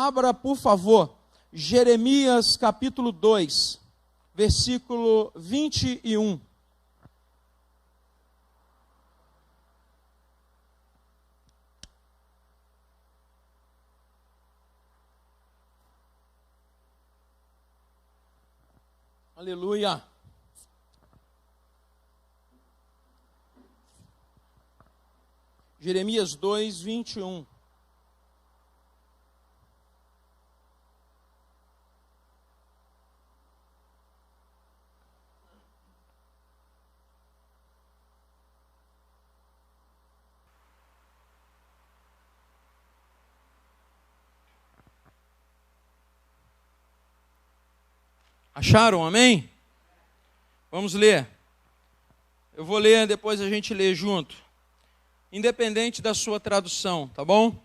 Abra, por favor, Jeremias capítulo 2, versículo 21. Aleluia. Jeremias 2, 21. Acharam? Amém? Vamos ler. Eu vou ler, depois a gente lê junto. Independente da sua tradução, tá bom?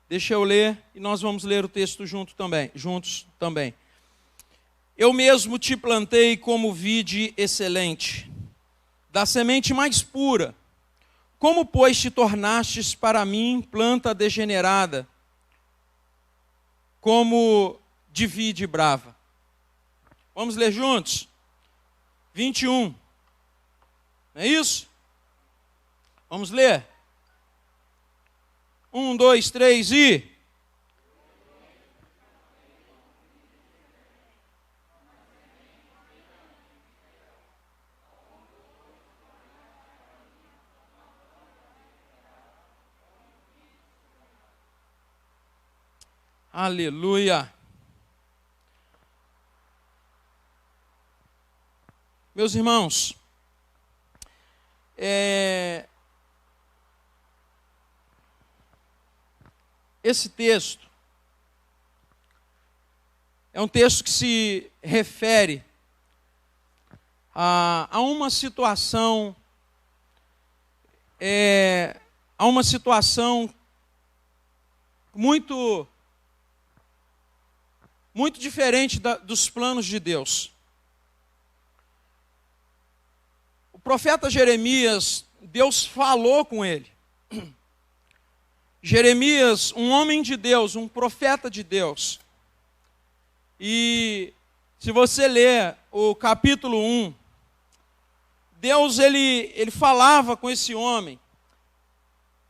Deixa eu ler e nós vamos ler o texto juntos também. Eu mesmo te plantei como vide excelente, da semente mais pura. Como, pois, te tornastes para mim planta degenerada, como de vide brava? Vamos ler juntos? 21. Não é isso? Vamos ler? 1, 2, 3 e... Aleluia. Meus irmãos, esse texto é um texto que se refere a uma situação, muito diferente dos planos de Deus. O profeta Jeremias, Deus falou com ele. Jeremias, um homem de Deus, um profeta de Deus. E se você ler o capítulo 1, Deus ele falava com esse homem.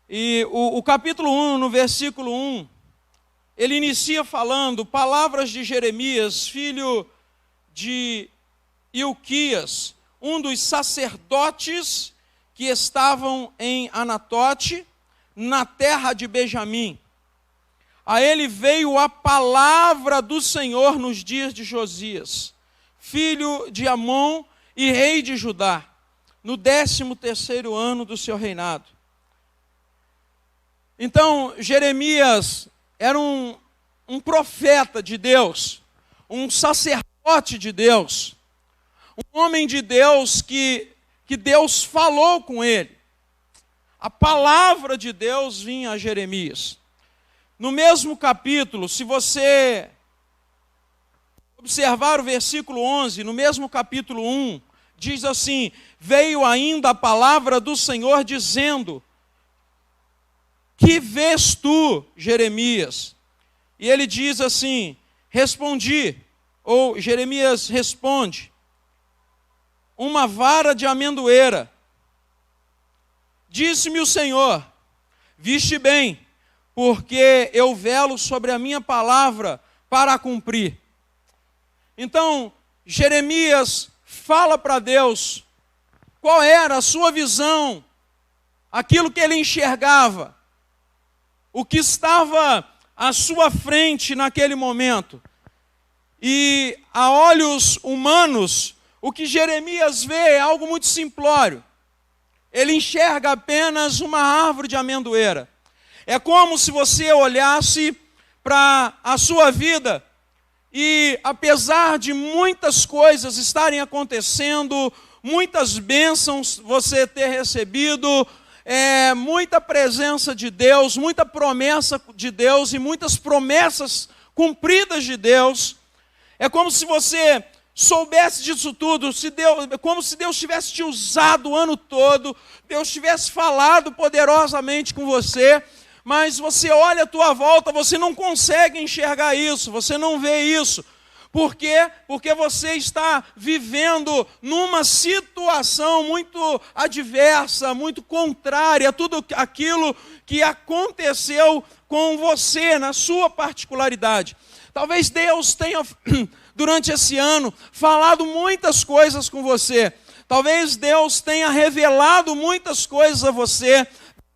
E o capítulo 1, no versículo 1, ele inicia falando palavras de Jeremias, filho de Ilquias, um dos sacerdotes que estavam em Anatote, na terra de Benjamim. A ele veio a palavra do Senhor nos dias de Josias, filho de Amon e rei de Judá, no 13º ano do seu reinado. Então, Jeremias era um profeta de Deus, um sacerdote de Deus, um homem de Deus que Deus falou com ele. A palavra de Deus vinha a Jeremias. No mesmo capítulo, se você observar o versículo 11, no mesmo capítulo 1, diz assim: veio ainda a palavra do Senhor dizendo: que vês tu, Jeremias? E ele diz assim: respondi, ou Jeremias responde: uma vara de amendoeira. Disse-me o Senhor: viste bem, porque eu velo sobre a minha palavra para a cumprir. Então, Jeremias fala para Deus qual era a sua visão, aquilo que ele enxergava, o que estava à sua frente naquele momento. E a olhos humanos, o que Jeremias vê é algo muito simplório. Ele enxerga apenas uma árvore de amendoeira. É como se você olhasse para a sua vida e, apesar de muitas coisas estarem acontecendo, muitas bênçãos você ter recebido, muita presença de Deus, muita promessa de Deus e muitas promessas cumpridas de Deus, é como se você soubesse disso tudo, como se Deus tivesse te usado o ano todo, Deus tivesse falado poderosamente com você, mas você olha à tua volta, você não consegue enxergar isso, você não vê isso. Por quê? Porque você está vivendo numa situação muito adversa, muito contrária a tudo aquilo que aconteceu com você, na sua particularidade. Talvez Deus tenha, durante esse ano, falado muitas coisas com você. Talvez Deus tenha revelado muitas coisas a você,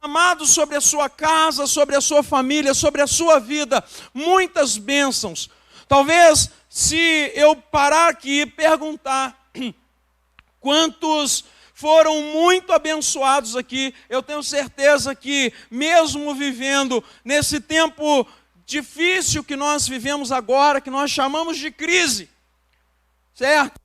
amado, sobre a sua casa, sobre a sua família, sobre a sua vida, muitas bênçãos. Talvez, se eu parar aqui e perguntar quantos foram muito abençoados aqui, eu tenho certeza que, mesmo vivendo nesse tempo difícil que nós vivemos agora, que nós chamamos de crise, certo?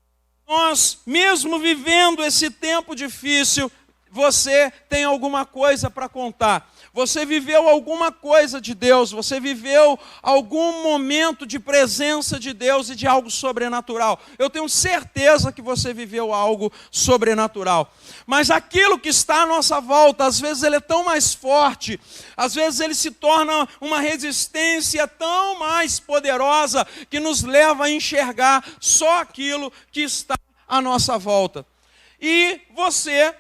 Nós, mesmo vivendo esse tempo difícil, você tem alguma coisa para contar. Você viveu alguma coisa de Deus, você viveu algum momento de presença de Deus e de algo sobrenatural. Eu tenho certeza que você viveu algo sobrenatural. Mas aquilo que está à nossa volta, às vezes ele é tão mais forte, às vezes ele se torna uma resistência tão mais poderosa que nos leva a enxergar só aquilo que está à nossa volta. E você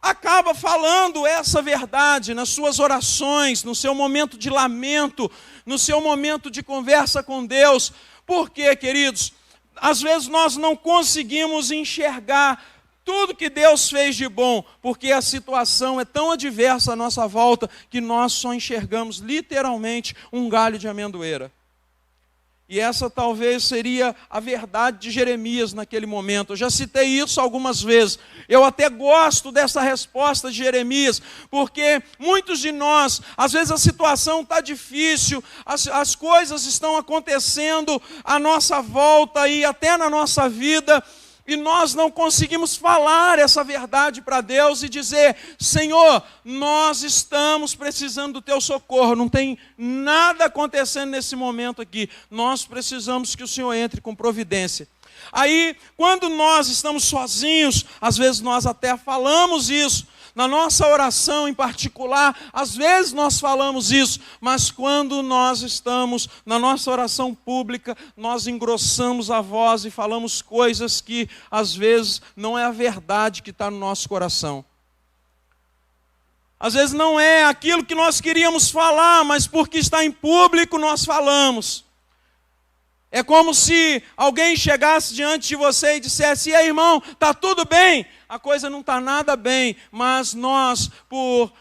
acaba falando essa verdade nas suas orações, no seu momento de lamento, no seu momento de conversa com Deus. Por quê, queridos? Às vezes nós não conseguimos enxergar tudo que Deus fez de bom, porque a situação é tão adversa à nossa volta que nós só enxergamos literalmente um galho de amendoeira. E essa talvez seria a verdade de Jeremias naquele momento. Eu já citei isso algumas vezes. Eu até gosto dessa resposta de Jeremias, porque muitos de nós, às vezes a situação está difícil, as coisas estão acontecendo à nossa volta e até na nossa vida, e nós não conseguimos falar essa verdade para Deus e dizer: Senhor, nós estamos precisando do teu socorro, não tem nada acontecendo nesse momento aqui, nós precisamos que o Senhor entre com providência. Aí, quando nós estamos sozinhos, às vezes nós até falamos isso, na nossa oração em particular, às vezes nós falamos isso, mas quando nós estamos na nossa oração pública, nós engrossamos a voz e falamos coisas que às vezes não é a verdade que está no nosso coração. Às vezes não é aquilo que nós queríamos falar, mas porque está em público nós falamos. É como se alguém chegasse diante de você e dissesse: e aí, irmão, está tudo bem? A coisa não está nada bem, mas nós, por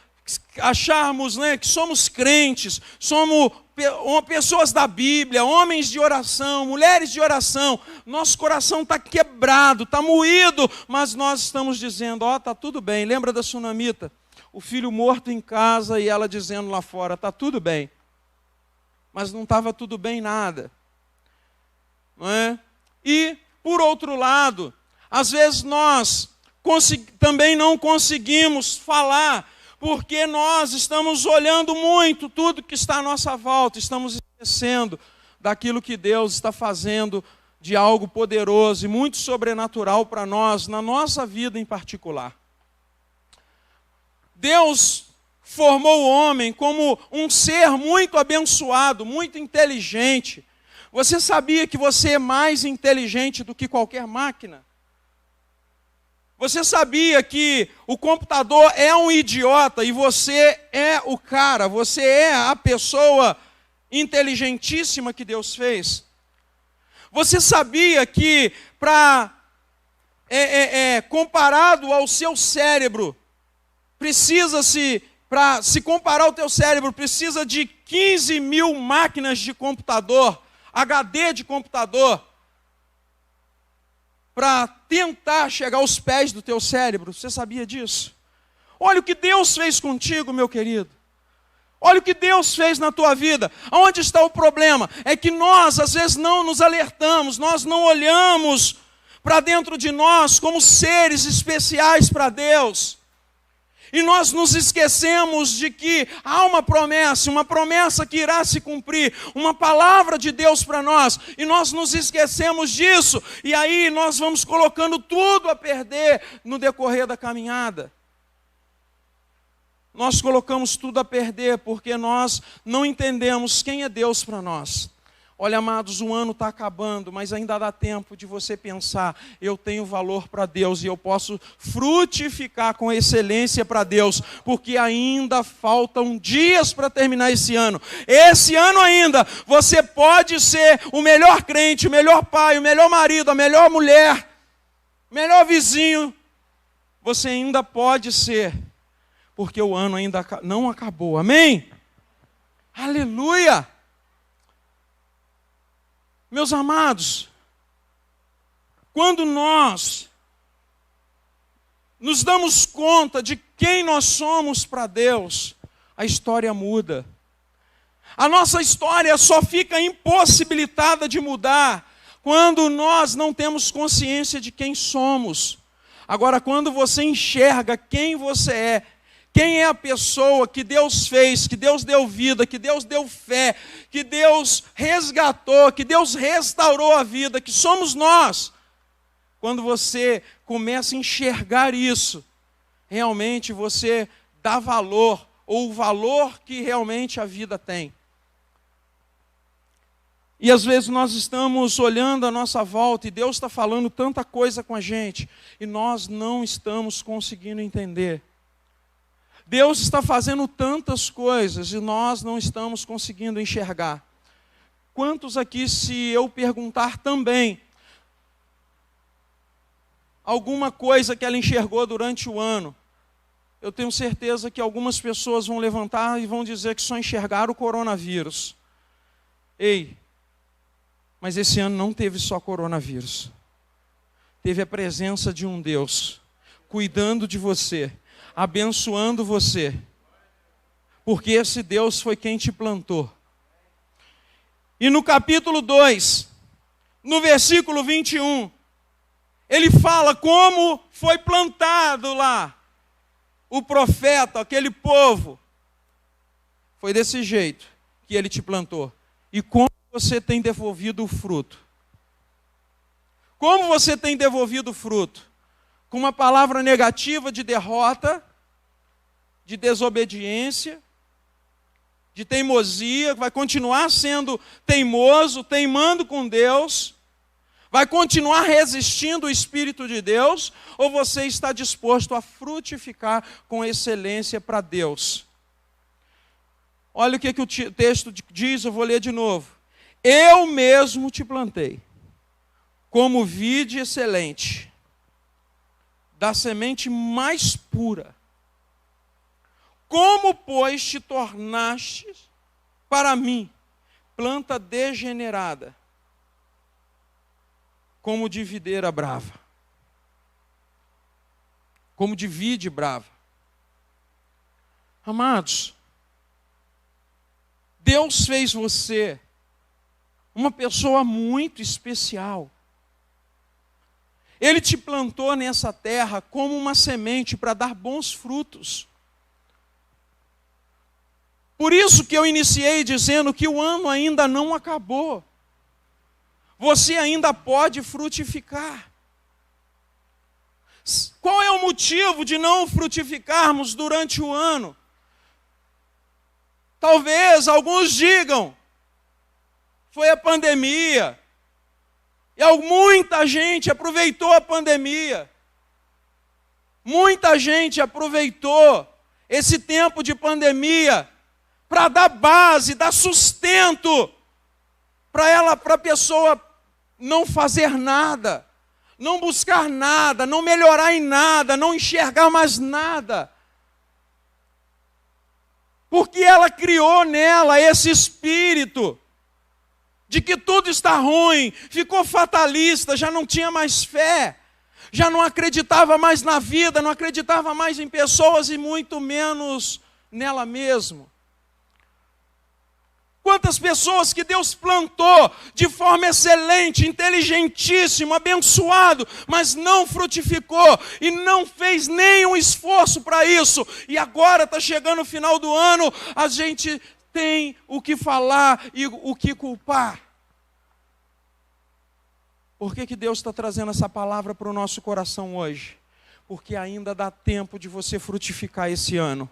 acharmos, que somos crentes, somos pessoas da Bíblia, homens de oração, mulheres de oração, nosso coração está quebrado, está moído, mas nós estamos dizendo: está tudo bem. Lembra da sunamita? O filho morto em casa e ela dizendo lá fora: está tudo bem. Mas não estava tudo bem nada. Não é? E, por outro lado, às vezes nós também não conseguimos falar, porque nós estamos olhando muito tudo que está à nossa volta, estamos esquecendo daquilo que Deus está fazendo de algo poderoso e muito sobrenatural para nós, na nossa vida em particular. Deus formou o homem como um ser muito abençoado, muito inteligente. Você sabia que você é mais inteligente do que qualquer máquina? Você sabia que o computador é um idiota e você é o cara, você é a pessoa inteligentíssima que Deus fez? Você sabia que comparado ao seu cérebro, para se comparar ao teu cérebro, precisa de 15 mil máquinas de computador, HD de computador, para tentar chegar aos pés do teu cérebro? Você sabia disso? Olha o que Deus fez contigo, meu querido. Olha o que Deus fez na tua vida. Onde está o problema? É que nós, às vezes, não nos alertamos, nós não olhamos para dentro de nós como seres especiais para Deus. E nós nos esquecemos de que há uma promessa que irá se cumprir, uma palavra de Deus para nós, e nós nos esquecemos disso, e aí nós vamos colocando tudo a perder no decorrer da caminhada. nós colocamos tudo a perder, porque nós não entendemos quem é Deus para nós. Olha, amados, o ano está acabando, mas ainda dá tempo de você pensar, eu tenho valor para Deus e eu posso frutificar com excelência para Deus, porque ainda faltam dias para terminar esse ano. Esse ano ainda, você pode ser o melhor crente, o melhor pai, o melhor marido, a melhor mulher, o melhor vizinho. Você ainda pode ser, porque o ano ainda não acabou. Amém? Aleluia! Meus amados, quando nós nos damos conta de quem nós somos para Deus, a história muda. A nossa história só fica impossibilitada de mudar quando nós não temos consciência de quem somos. Agora, quando você enxerga quem você é, quem é a pessoa que Deus fez, que Deus deu vida, que Deus deu fé, que Deus resgatou, que Deus restaurou a vida, que somos nós. Quando você começa a enxergar isso, realmente você dá valor, ou o valor que realmente a vida tem. E às vezes nós estamos olhando à nossa volta e Deus está falando tanta coisa com a gente, e nós não estamos conseguindo entender. Deus está fazendo tantas coisas e nós não estamos conseguindo enxergar. Quantos aqui, se eu perguntar também alguma coisa que ela enxergou durante o ano, eu tenho certeza que algumas pessoas vão levantar e vão dizer que só enxergaram o coronavírus. Ei, mas esse ano não teve só coronavírus. Teve a presença de um Deus cuidando de você, abençoando você, porque esse Deus foi quem te plantou. E no capítulo 2, no versículo 21, ele fala como foi plantado lá o profeta, aquele povo. Foi desse jeito que ele te plantou. E como você tem devolvido o fruto? Como você tem devolvido o fruto? Com uma palavra negativa de derrota, de desobediência, de teimosia, vai continuar sendo teimoso, teimando com Deus, vai continuar resistindo ao Espírito de Deus, ou você está disposto a frutificar com excelência para Deus? Olha o que o texto diz, eu vou ler de novo. Eu mesmo te plantei, como vide excelente, da semente mais pura. Como, pois, te tornaste para mim planta degenerada, como de videira brava, como de vide brava. Amados, Deus fez você uma pessoa muito especial. Ele te plantou nessa terra como uma semente para dar bons frutos. Por isso que eu iniciei dizendo que o ano ainda não acabou. Você ainda pode frutificar. Qual é o motivo de não frutificarmos durante o ano? Talvez alguns digam, foi a pandemia. E muita gente aproveitou a pandemia. Muita gente aproveitou esse tempo de pandemia para dar base, dar sustento para a pessoa não fazer nada, não buscar nada, não melhorar em nada, não enxergar mais nada. Porque ela criou nela esse espírito de que tudo está ruim, ficou fatalista, já não tinha mais fé, já não acreditava mais na vida, não acreditava mais em pessoas e muito menos nela mesma. Quantas pessoas que Deus plantou de forma excelente, inteligentíssima, abençoado, mas não frutificou e não fez nenhum esforço para isso. E agora está chegando o final do ano, a gente tem o que falar e o que culpar. Por que Deus está trazendo essa palavra para o nosso coração hoje? Porque ainda dá tempo de você frutificar esse ano.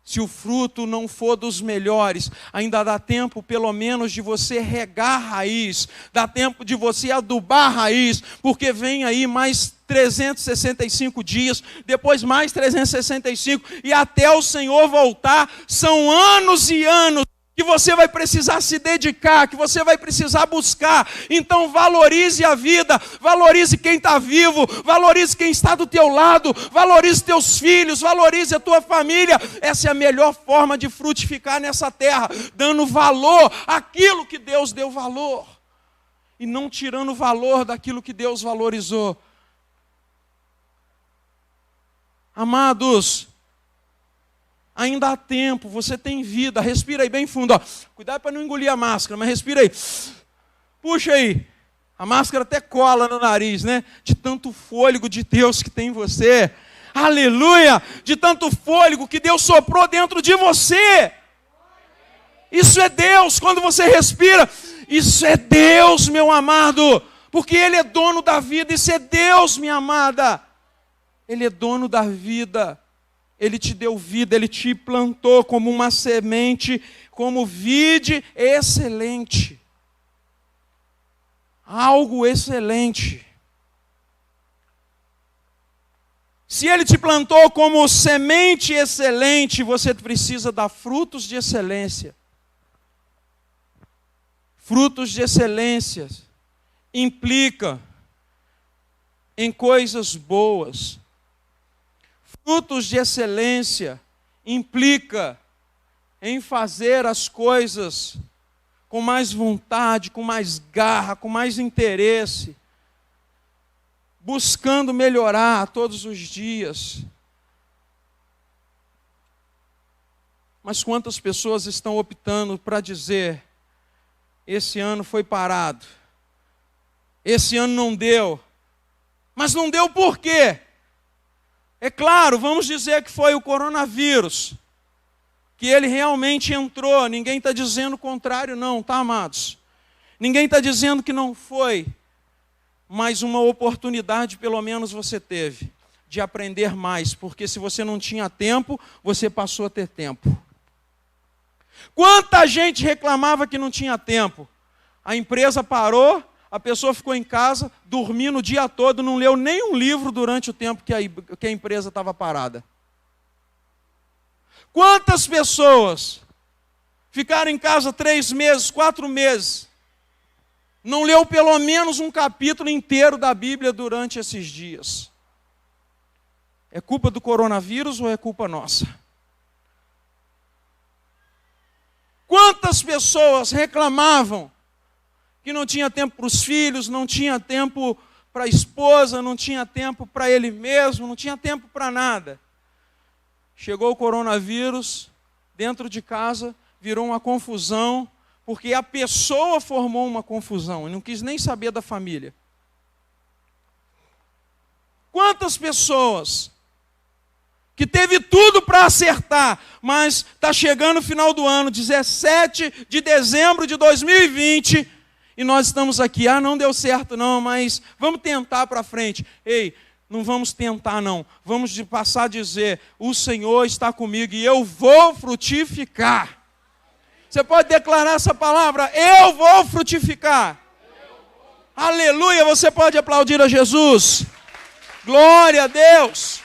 Se o fruto não for dos melhores, ainda dá tempo pelo menos de você regar a raiz, dá tempo de você adubar a raiz, porque vem aí mais 365 dias, depois mais 365, e até o Senhor voltar, são anos e anos que você vai precisar se dedicar, que você vai precisar buscar. Então valorize a vida, valorize quem está vivo, valorize quem está do teu lado, valorize teus filhos, valorize a tua família. Essa é a melhor forma de frutificar nessa terra, dando valor àquilo que Deus deu valor, e não tirando valor daquilo que Deus valorizou. Amados, ainda há tempo, você tem vida, respira aí bem fundo, ó. Cuidado para não engolir a máscara, mas respira aí. Puxa aí. A máscara até cola no nariz, né? De tanto fôlego de Deus que tem em você. Aleluia! De tanto fôlego que Deus soprou dentro de você. Isso é Deus, quando você respira. Isso é Deus, meu amado. Porque Ele é dono da vida, isso é Deus, minha amada. Ele é dono da vida. Ele te deu vida, Ele te plantou como uma semente, como vide excelente. Algo excelente. Se Ele te plantou como semente excelente, você precisa dar frutos de excelência. Frutos de excelência implica em coisas boas. Frutos de excelência implica em fazer as coisas com mais vontade, com mais garra, com mais interesse, buscando melhorar todos os dias. Mas quantas pessoas estão optando para dizer: esse ano foi parado, esse ano não deu. Mas não deu por quê? É claro, vamos dizer que foi o coronavírus, que ele realmente entrou. Ninguém está dizendo o contrário não, tá, amados? Ninguém está dizendo que não foi, mas uma oportunidade pelo menos você teve de aprender mais, porque se você não tinha tempo, você passou a ter tempo. Quanta gente reclamava que não tinha tempo? A empresa parou, a pessoa ficou em casa, dormindo o dia todo, não leu nenhum livro durante o tempo que a empresa estava parada. Quantas pessoas ficaram em casa 3 meses, 4 meses, não leu pelo menos um capítulo inteiro da Bíblia durante esses dias? É culpa do coronavírus ou é culpa nossa? Quantas pessoas reclamavam que não tinha tempo para os filhos, não tinha tempo para a esposa, não tinha tempo para ele mesmo, não tinha tempo para nada? Chegou o coronavírus, dentro de casa, virou uma confusão, porque a pessoa formou uma confusão e não quis nem saber da família. Quantas pessoas que teve tudo para acertar, mas está chegando o final do ano, 17 de dezembro de 2020, e nós estamos aqui, não deu certo não, mas vamos tentar para frente. Ei, não vamos tentar não, vamos passar a dizer: o Senhor está comigo e eu vou frutificar. Você pode declarar essa palavra: eu vou frutificar. Aleluia, você pode aplaudir a Jesus. Glória a Deus.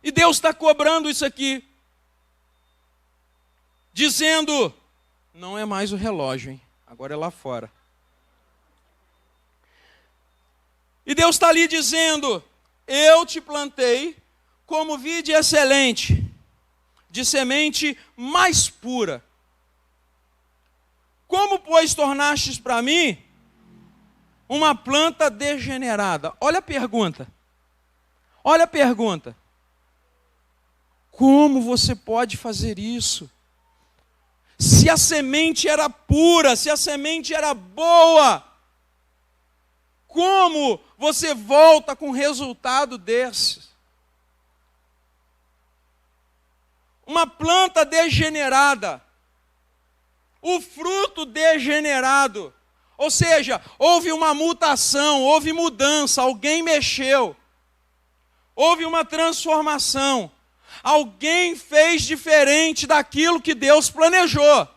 E Deus está cobrando isso aqui, dizendo: não é mais o relógio, hein? Agora é lá fora. E Deus está ali dizendo: eu te plantei como vide excelente, de semente mais pura. Como, pois, tornastes para mim uma planta degenerada? Olha a pergunta. Olha a pergunta. Como você pode fazer isso? Se a semente era pura, se a semente era boa, como você volta com resultado desse? Uma planta degenerada, o fruto degenerado, ou seja, houve uma mutação, houve mudança, alguém mexeu. Houve uma transformação. Alguém fez diferente daquilo que Deus planejou.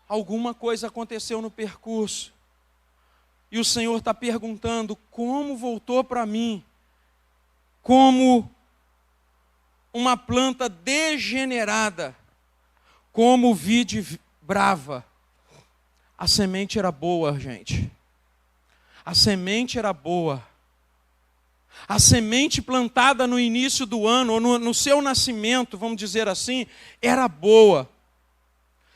Alguma coisa aconteceu no percurso. E o Senhor está perguntando como voltou para mim. Como uma planta degenerada. Como vide brava. A semente era boa, gente. A semente era boa. A semente plantada no início do ano, ou no seu nascimento, vamos dizer assim, era boa.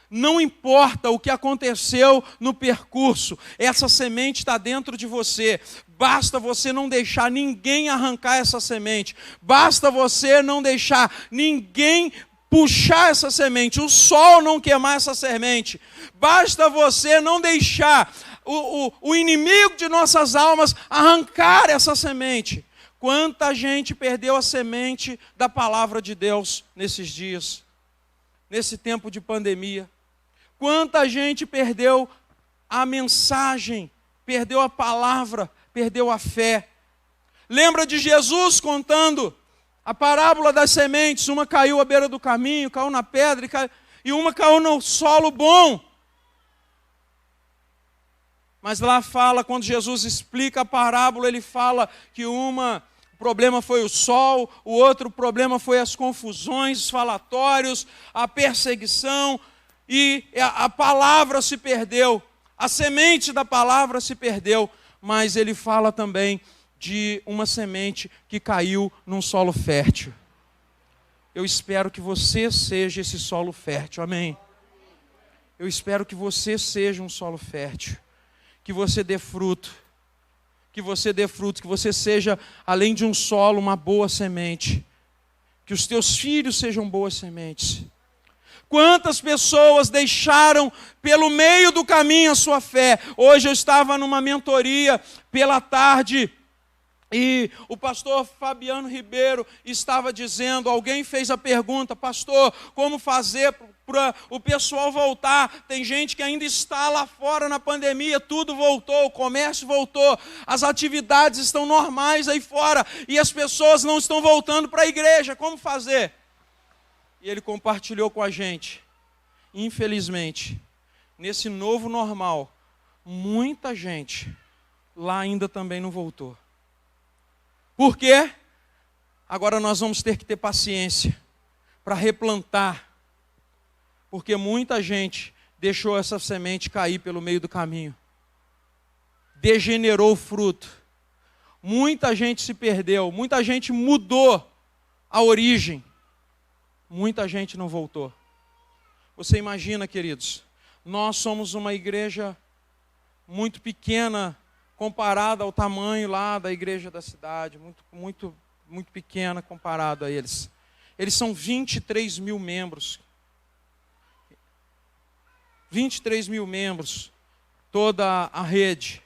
Não importa o que aconteceu no percurso, essa semente está dentro de você. Basta você não deixar ninguém arrancar essa semente. Basta você não deixar ninguém puxar essa semente, o sol não queimar essa semente. Basta você não deixar o inimigo de nossas almas arrancar essa semente. Quanta gente perdeu a semente da palavra de Deus nesses dias, nesse tempo de pandemia. Quanta gente perdeu a mensagem, perdeu a palavra, perdeu a fé. Lembra de Jesus contando a parábola das sementes? Uma caiu à beira do caminho, caiu na pedra, e uma caiu no solo bom. Mas lá fala, quando Jesus explica a parábola, ele fala que o problema foi o sol, o outro problema foi as confusões, os falatórios, a perseguição, e a palavra se perdeu, a semente da palavra se perdeu. Mas ele fala também de uma semente que caiu num solo fértil. Eu espero que você seja esse solo fértil, amém? Eu espero que você seja um solo fértil, que você dê fruto, que você seja, além de um solo, uma boa semente, que os teus filhos sejam boas sementes. Quantas pessoas deixaram pelo meio do caminho a sua fé? Hoje eu estava numa mentoria pela tarde, e o pastor Fabiano Ribeiro estava dizendo, alguém fez a pergunta: pastor, como fazer para o pessoal voltar? Tem gente que ainda está lá fora na pandemia, tudo voltou, o comércio voltou, as atividades estão normais aí fora, e as pessoas não estão voltando para a igreja, como fazer? E ele compartilhou com a gente, infelizmente, nesse novo normal, muita gente lá ainda também não voltou. Por quê? Agora nós vamos ter que ter paciência para replantar, porque muita gente deixou essa semente cair pelo meio do caminho, degenerou o fruto, muita gente se perdeu, muita gente mudou a origem, muita gente não voltou. Você imagina, queridos, nós somos uma igreja muito pequena comparada ao tamanho lá da igreja da cidade, muito pequena comparado a eles. Eles são 23 mil membros. 23 mil membros, toda a rede.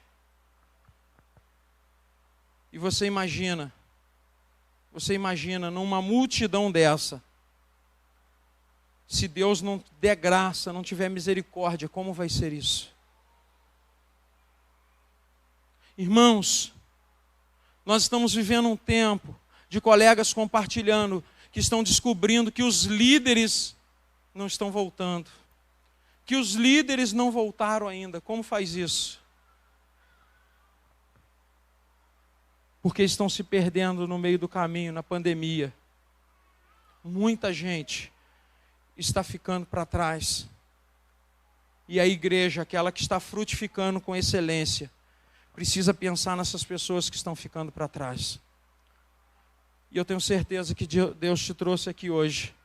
E você imagina numa multidão dessa, se Deus não der graça, não tiver misericórdia, como vai ser isso? Irmãos, nós estamos vivendo um tempo de colegas compartilhando que estão descobrindo que os líderes não estão voltando, que os líderes não voltaram ainda. Como faz isso? Porque estão se perdendo no meio do caminho, na pandemia. Muita gente está ficando para trás. E a igreja, aquela que está frutificando com excelência, precisa pensar nessas pessoas que estão ficando para trás. E eu tenho certeza que Deus te trouxe aqui hoje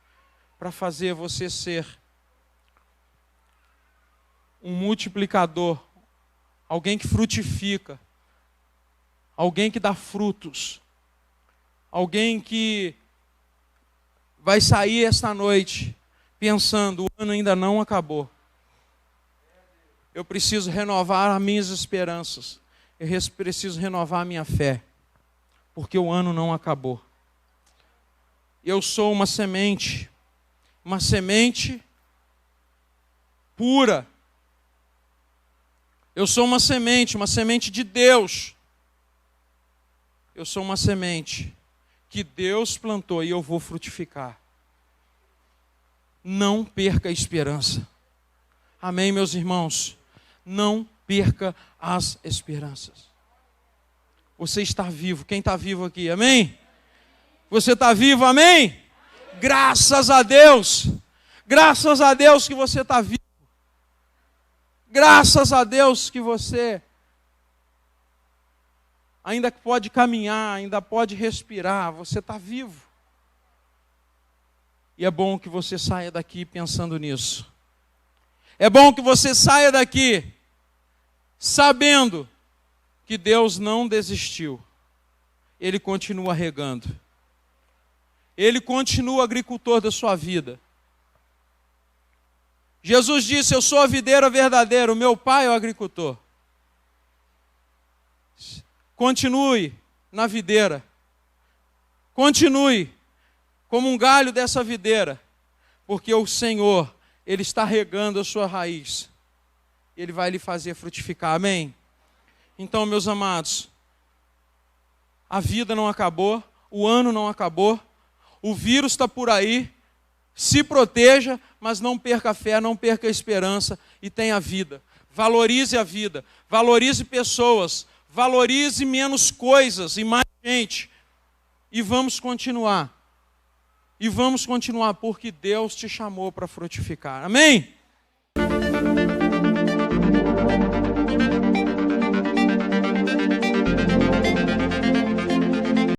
para fazer você ser um multiplicador, alguém que frutifica, alguém que dá frutos, alguém que vai sair esta noite pensando: o ano ainda não acabou. Eu preciso renovar as minhas esperanças. Eu preciso renovar a minha fé, porque o ano não acabou. Eu sou uma semente pura. Eu sou uma semente de Deus. eu sou uma semente que Deus plantou e eu vou frutificar. Não perca a esperança. Amém, meus irmãos? Não perca as esperanças. Você está vivo. Quem está vivo aqui? Amém? Você está vivo? Amém? Graças a Deus. Graças a Deus que você está vivo. Graças a Deus que você ainda pode caminhar, ainda pode respirar. Você está vivo. E é bom que você saia daqui pensando nisso. É bom que você saia daqui sabendo que Deus não desistiu. Ele continua regando. Ele continua agricultor da sua vida. Jesus disse, eu sou a videira verdadeira, o meu pai é o agricultor. Continue na videira. Continue como um galho dessa videira, porque o Senhor, Ele está regando a sua raiz. Ele vai lhe fazer frutificar, amém? Então, meus amados, a vida não acabou, o ano não acabou, o vírus está por aí, se proteja, mas não perca a fé, não perca a esperança e tenha vida. Valorize a vida, valorize pessoas, valorize menos coisas e mais gente. E vamos continuar. E vamos continuar, porque Deus te chamou para frutificar. Amém?